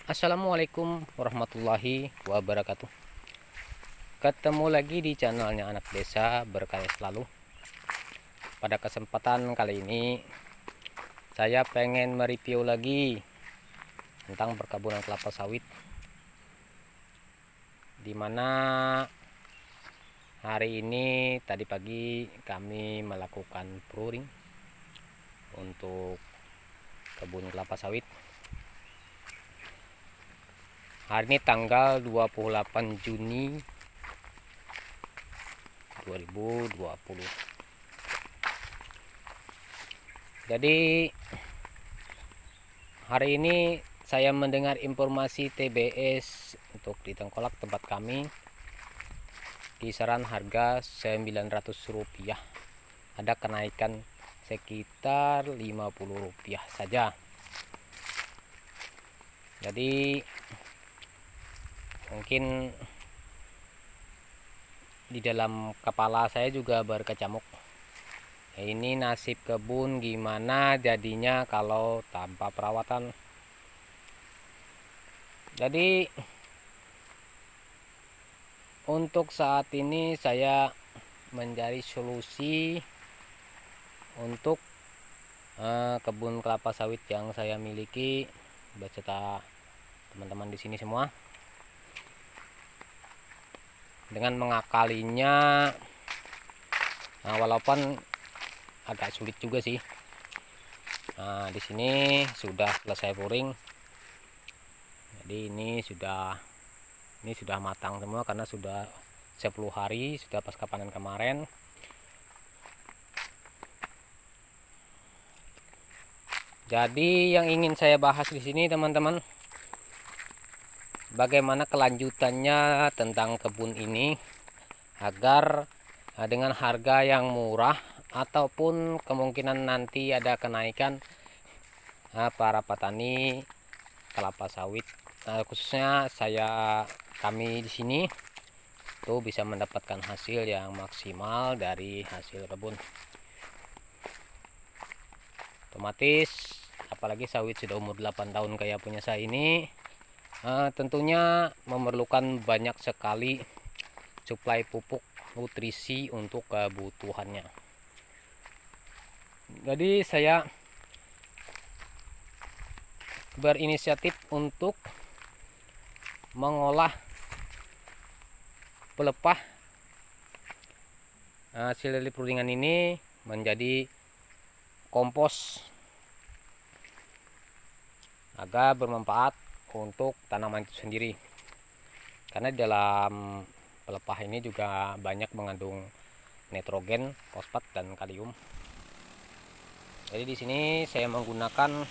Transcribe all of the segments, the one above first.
Assalamualaikum warahmatullahi wabarakatuh. Ketemu lagi di channelnya Anak Desa Berkarya Selalu. Pada kesempatan kali ini saya pengen mereview lagi tentang perkebunan kelapa sawit, dimana hari ini tadi pagi kami melakukan pruning untuk kebun kelapa sawit. Hari ini tanggal 28 Juni 2020. Jadi hari ini saya mendengar informasi TBS untuk di Tengkolak tempat kami, kisaran harga Rp900, ada kenaikan sekitar Rp50 saja. Jadi mungkin di dalam kepala saya juga berkecamuk, ini nasib kebun gimana jadinya kalau tanpa perawatan. Jadi untuk saat ini saya mencari solusi untuk kebun kelapa sawit yang saya miliki beserta teman-teman di sini semua, dengan mengakalinya. Walaupun agak sulit juga sih. Di sini sudah selesai pouring. Jadi ini sudah matang semua karena sudah 10 hari sudah pasca panen kemarin. Jadi yang ingin saya bahas di sini teman-teman, bagaimana kelanjutannya tentang kebun ini agar dengan harga yang murah ataupun kemungkinan nanti ada kenaikan para petani kelapa sawit, khususnya kami di sini tuh bisa mendapatkan hasil yang maksimal dari hasil kebun. Otomatis apalagi sawit sudah umur 8 tahun kayak punya saya ini, tentunya memerlukan banyak sekali suplai pupuk nutrisi untuk kebutuhannya. Jadi saya berinisiatif untuk mengolah pelepah hasil dari pruningan ini menjadi kompos agar bermanfaat untuk tanaman itu sendiri, karena dalam pelepah ini juga banyak mengandung nitrogen, fosfat, dan kalium. Jadi di sini saya menggunakan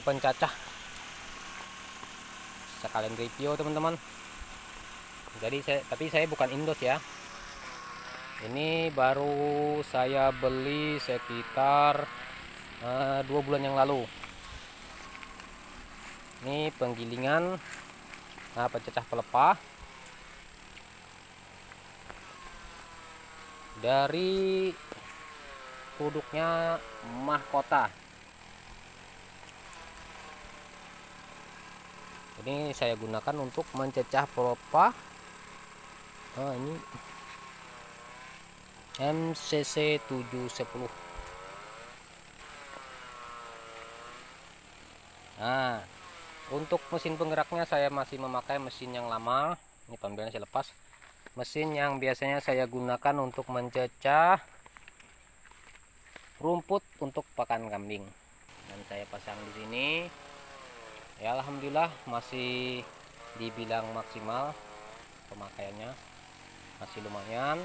pencacah, sekalian review teman-teman. Jadi tapi saya bukan indos ya, ini baru saya beli sekitar 2 bulan yang lalu. Ini penggilingan pencacah pelepah dari produknya Mahkota. Ini saya gunakan untuk mencecah pelepah. Ini MCC 710. Untuk mesin penggeraknya saya masih memakai mesin yang lama. Ini pembelian saya lepas. Mesin yang biasanya saya gunakan untuk mencecah rumput untuk pakan kambing. Dan saya pasang di sini. Ya alhamdulillah masih dibilang maksimal pemakaiannya. Masih lumayan.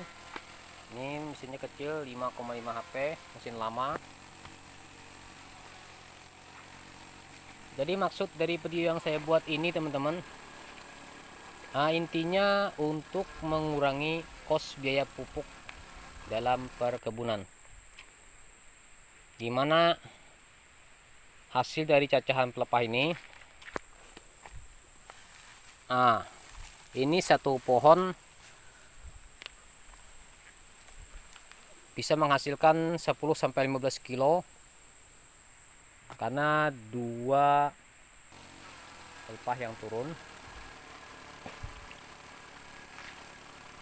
Ini mesinnya kecil 5,5 HP, mesin lama. Jadi maksud dari video yang saya buat ini teman-teman, intinya untuk mengurangi kos biaya pupuk dalam perkebunan, dimana hasil dari cacahan pelepah ini, ini satu pohon bisa menghasilkan 10-15 kilo, karena 2 pelepah yang turun.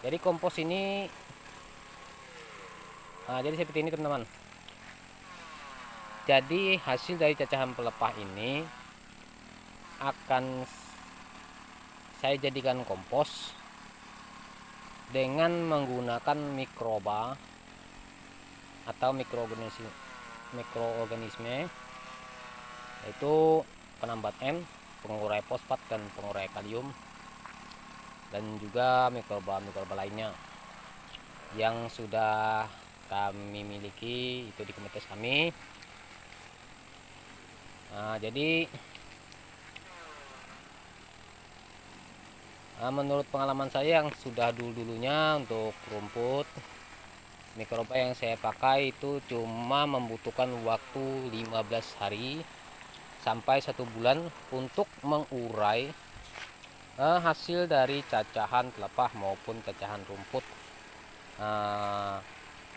Jadi kompos ini jadi seperti ini teman-teman. Jadi hasil dari cacahan pelepah ini akan saya jadikan kompos dengan menggunakan mikroba atau mikroorganisme, yaitu penambat N, pengurai fosfat dan pengurai kalium, dan juga mikroba lainnya yang sudah kami miliki itu di komunitas kami. Jadi menurut pengalaman saya yang sudah dulunya untuk rumput, mikroba yang saya pakai itu cuma membutuhkan waktu 15 hari sampai 1 bulan untuk mengurai hasil dari cacahan pelepah maupun cacahan rumput.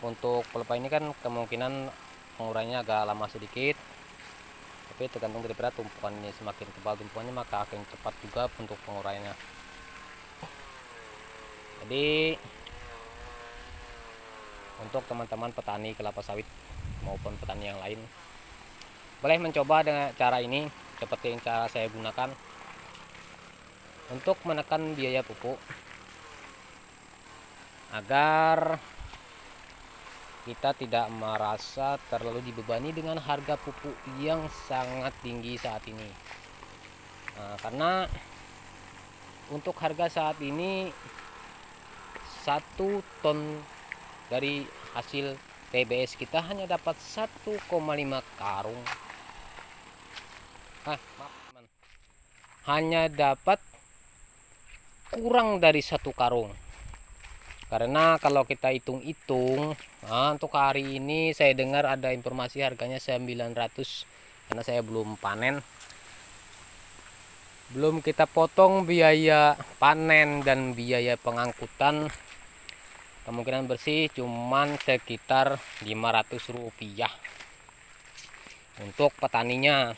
Untuk pelepah ini kan kemungkinan pengurainya agak lama sedikit, tapi tergantung daripada tumpukannya. Semakin tebal tumpukannya maka akan cepat juga untuk penguraiannya. Jadi untuk teman-teman petani kelapa sawit maupun petani yang lain, boleh mencoba dengan cara ini seperti yang cara saya gunakan untuk menekan biaya pupuk agar kita tidak merasa terlalu dibebani dengan harga pupuk yang sangat tinggi saat ini. Karena untuk harga saat ini 1 ton dari hasil TBS kita hanya dapat 1,5 karung. Hanya dapat kurang dari 1 karung. Karena kalau kita hitung-hitung, untuk hari ini saya dengar ada informasi harganya 900, karena saya belum panen. Belum kita potong biaya panen dan biaya pengangkutan, kemungkinan bersih cuman sekitar 500 rupiah untuk petaninya.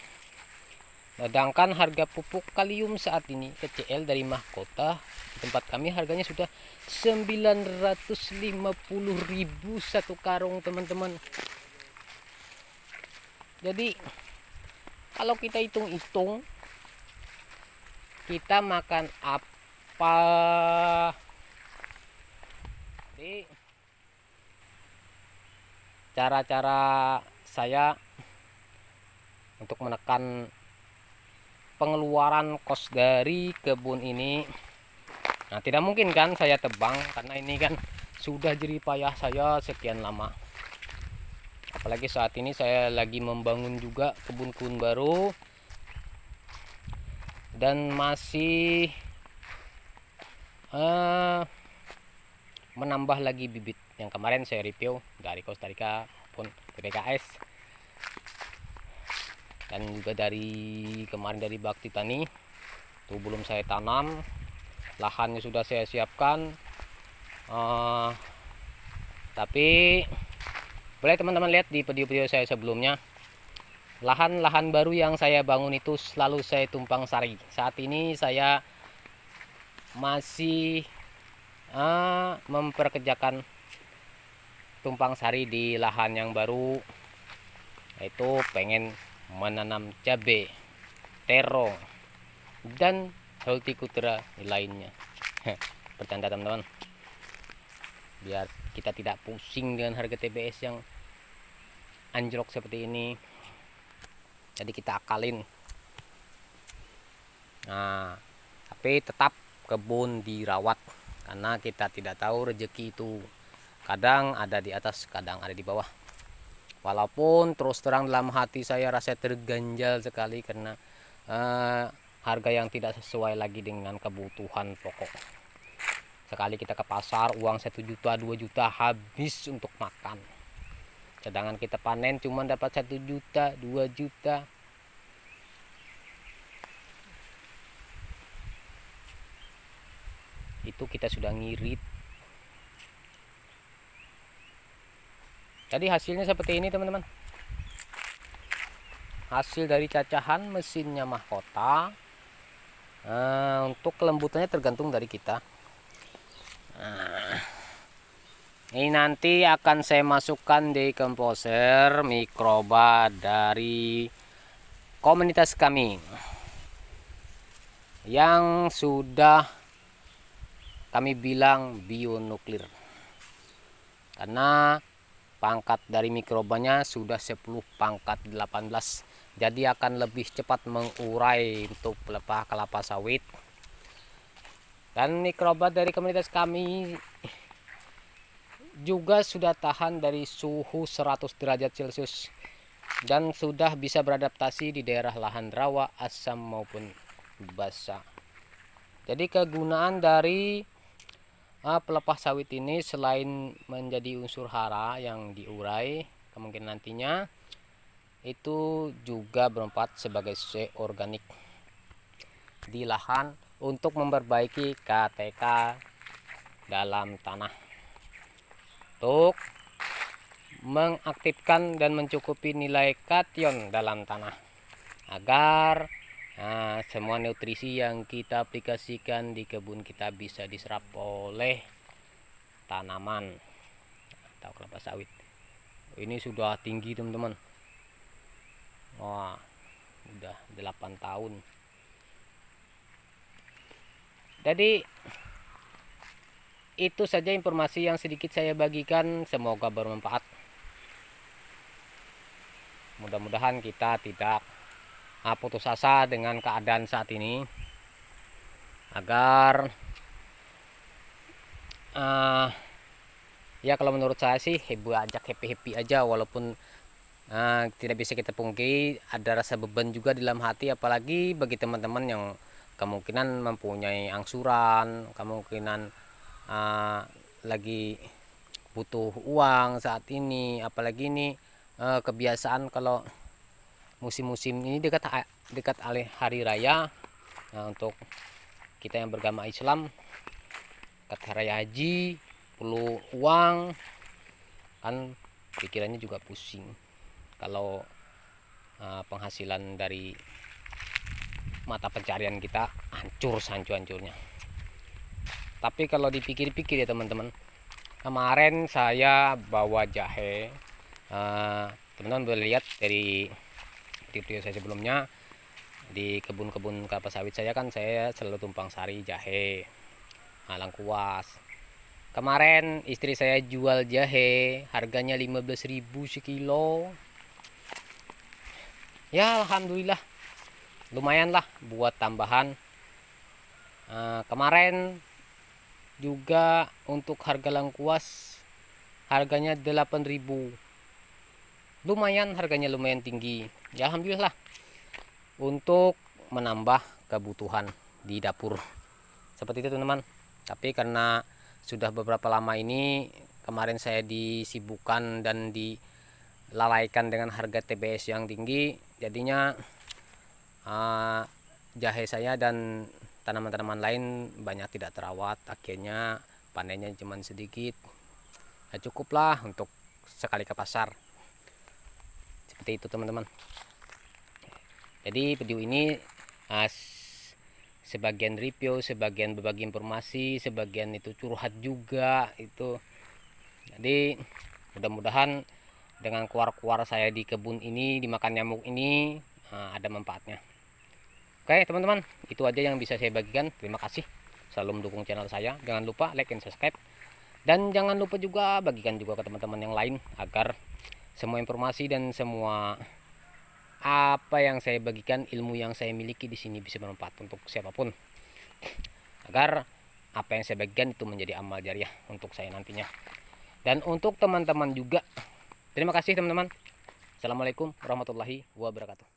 Sedangkan harga pupuk kalium saat ini KCL dari Mahkota di tempat kami harganya sudah 950.000 1 karung teman-teman. Jadi kalau kita hitung-hitung, kita makan apa? Jadi cara-cara saya untuk menekan pengeluaran kos dari kebun ini, tidak mungkin kan saya tebang, karena ini kan sudah jerih payah saya sekian lama. Apalagi saat ini saya lagi membangun juga kebun-kebun baru dan masih menambah lagi bibit yang kemarin saya review dari Costa Rica maupun PPKS, dan juga dari kemarin dari Bakti Tani. Itu belum saya tanam, lahannya sudah saya siapkan. Tapi boleh teman-teman lihat di video-video saya sebelumnya, lahan-lahan baru yang saya bangun itu selalu saya tumpang sari. Saat ini saya masih memperkerjakan tumpang sari di lahan yang baru, yaitu pengen menanam cabai, terong, dan hortikultura lainnya. Bercanda teman-teman, biar kita tidak pusing dengan harga TBS yang anjlok seperti ini. Jadi kita akalin. Tapi tetap kebun dirawat, karena kita tidak tahu rezeki itu kadang ada di atas, kadang ada di bawah. Walaupun terus terang dalam hati saya rasa terganjal sekali karena harga yang tidak sesuai lagi dengan kebutuhan pokok. Sekali kita ke pasar, uang 1 juta 2 juta habis untuk makan, sedangkan kita panen cuma dapat 1 juta 2 juta. Itu kita sudah ngirit. Jadi hasilnya seperti ini teman-teman. Hasil dari cacahan mesinnya Mahkota Untuk kelembutannya tergantung dari kita. Ini nanti akan saya masukkan di komposer mikroba dari komunitas kami yang sudah kami bilang bionuklir, karena pangkat dari mikrobanya sudah 10 pangkat 18, jadi akan lebih cepat mengurai untuk pelepah kelapa sawit. Dan mikroba dari komunitas kami juga sudah tahan dari suhu 100 derajat Celcius dan sudah bisa beradaptasi di daerah lahan rawa, asam maupun basah. Jadi kegunaan dari pelepah sawit ini selain menjadi unsur hara yang diurai, kemungkinan nantinya itu juga bermanfaat sebagai organik di lahan untuk memperbaiki KTK dalam tanah, untuk mengaktifkan dan mencukupi nilai kation dalam tanah agar semua nutrisi yang kita aplikasikan di kebun kita bisa diserap oleh tanaman atau kelapa sawit. Ini sudah tinggi teman-teman. Wah, udah 8 tahun. Jadi itu saja informasi yang sedikit saya bagikan, semoga bermanfaat. Mudah-mudahan kita tidak putus asa dengan keadaan saat ini, agar ya kalau menurut saya sih happy aja, walaupun tidak bisa kita pungkiri ada rasa beban juga di dalam hati, apalagi bagi teman-teman yang kemungkinan mempunyai angsuran, kemungkinan lagi butuh uang saat ini, apalagi ini kebiasaan kalau musim-musim ini dekat hari raya. Untuk kita yang beragama Islam, dekat hari haji, perlu uang kan, pikirannya juga pusing kalau penghasilan dari mata pencarian kita hancur hancur-hancurnya. Tapi kalau dipikir-pikir ya teman-teman, kemarin saya bawa jahe, teman-teman boleh lihat dari video saya sebelumnya, di kebun-kebun kelapa sawit saya kan saya selalu tumpang sari jahe, lengkuas. Kemarin istri saya jual jahe, harganya 15.000 sekilo. Ya alhamdulillah, lumayan lah buat tambahan. Kemarin juga untuk harga lengkuas harganya 8.000, lumayan, harganya lumayan tinggi ya, alhamdulillah untuk menambah kebutuhan di dapur seperti itu teman-teman. Tapi karena sudah beberapa lama ini, kemarin saya disibukkan dan dilalaikan dengan harga TBS yang tinggi, jadinya jahe saya dan tanaman-tanaman lain banyak tidak terawat, akhirnya panennya cuma sedikit. Ya cukuplah untuk sekali ke pasar, seperti itu teman-teman. Jadi video ini sebagian review, sebagian berbagi informasi, sebagian itu curhat juga itu. Jadi mudah-mudahan dengan keluar-keluar saya di kebun ini, dimakan nyamuk ini, ada manfaatnya. Oke teman-teman, itu aja yang bisa saya bagikan. Terima kasih selalu mendukung channel saya. Jangan lupa like dan subscribe, dan jangan lupa juga bagikan juga ke teman-teman yang lain, agar semua informasi dan semua apa yang saya bagikan, ilmu yang saya miliki di sini bisa bermanfaat untuk siapapun, agar apa yang saya bagikan itu menjadi amal jariah untuk saya nantinya. Dan untuk teman-teman juga, terima kasih teman-teman. Assalamualaikum warahmatullahi wabarakatuh.